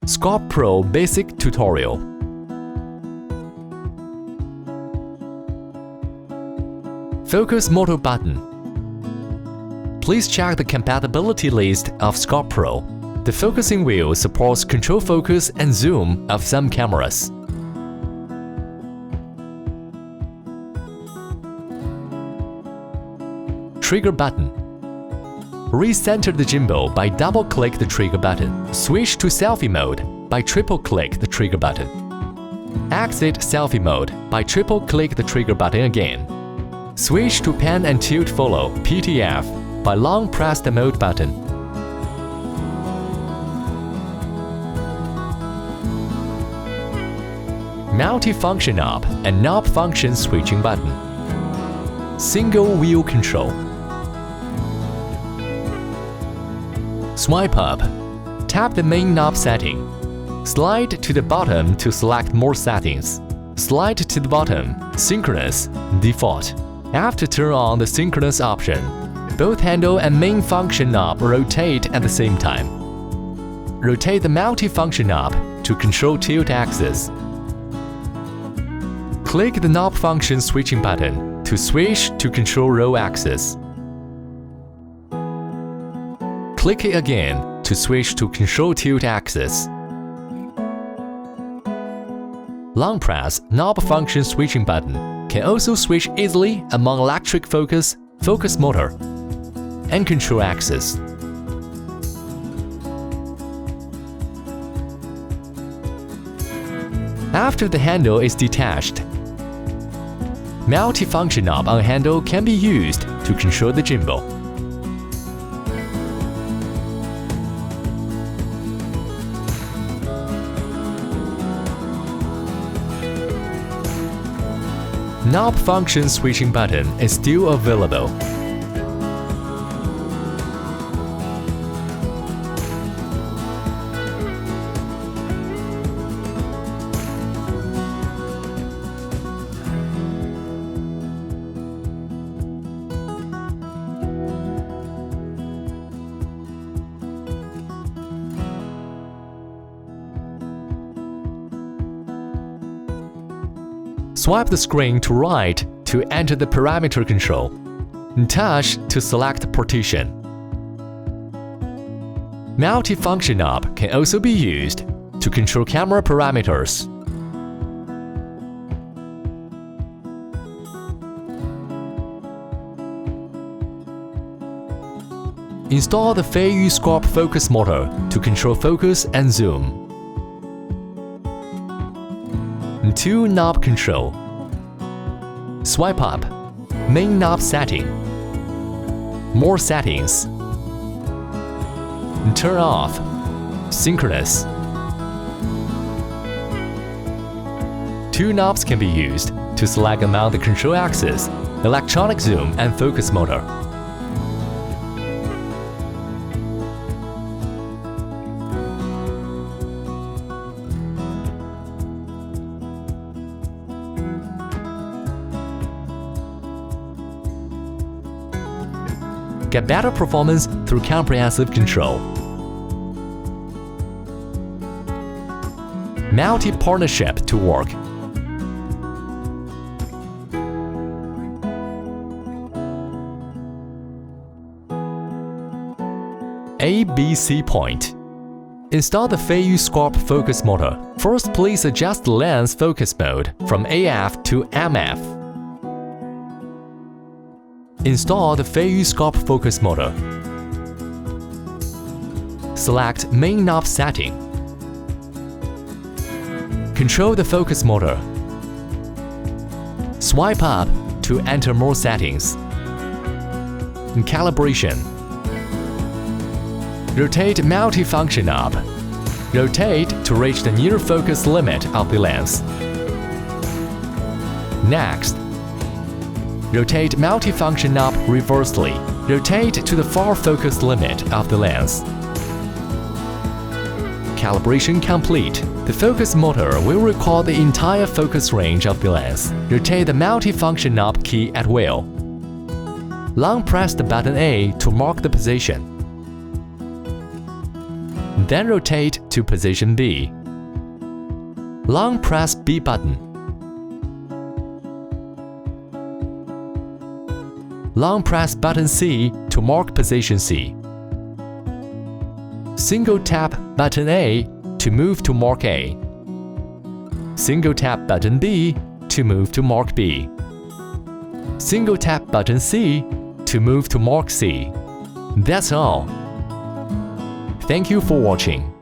SCORP Pro Basic Tutorial. Focus Motor button. Please check the compatibility list of SCORP Pro. The focusing wheel supports control focus and zoom of some cameras. Trigger button. Recenter the gimbal by double-click the trigger button. Switch to selfie mode by triple-click the trigger button. Exit selfie mode by triple-click the trigger button again. Switch to pan and tilt follow (PTF) by long-press the mode button. Multifunction knob and knob function switching button. Single wheel control. Swipe up. Tap the main knob setting. Slide to the bottom to select more settings. Slide to the bottom, synchronous, default. After turn on the synchronous option, both handle and main function knob rotate at the same time. Rotate the multifunction knob to control tilt axis. Click the knob function switching button to switch to control roll axis. Click it again to switch to control tilt axis. Long press knob function switching button can also switch easily among electric focus, focus motor, and control axis. After the handle is detached, multifunction knob on handle can be used to control the gimbal. Knob function switching button is still available. Swipe the screen to right to enter the parameter control. Touch to select partition. Multifunction knob can also be used to control camera parameters. Install the Feiyu SCORP focus motor to control focus and zoom. 2 knob control. Swipe up. Main knob setting. More settings. Turn off. Synchronous. 2 knobs can be used to select among the control axis, electronic zoom and focus motor. Get better performance through comprehensive control. Multi-partnership to work. ABC point. Install the Feiyu SCORP focus motor. First, please adjust the lens focus mode from AF to MF. Install the Feiyu SCORP focus motor. Select main knob setting. Control the focus motor. Swipe up to enter more settings. Calibration. Rotate multifunction knob. Rotate to reach the near focus limit of the lens. Next, rotate multifunction knob reversely. Rotate to the far focus limit of the lens. Calibration complete. The focus motor will record the entire focus range of the lens. Rotate the multifunction knob key at will. Long press the button A to mark the position. Then rotate to position B. Long press B button. Long press button C to mark position C. Single tap button A to move to mark A. Single tap button B to move to mark B. Single tap button C to move to mark C. That's all. Thank you for watching.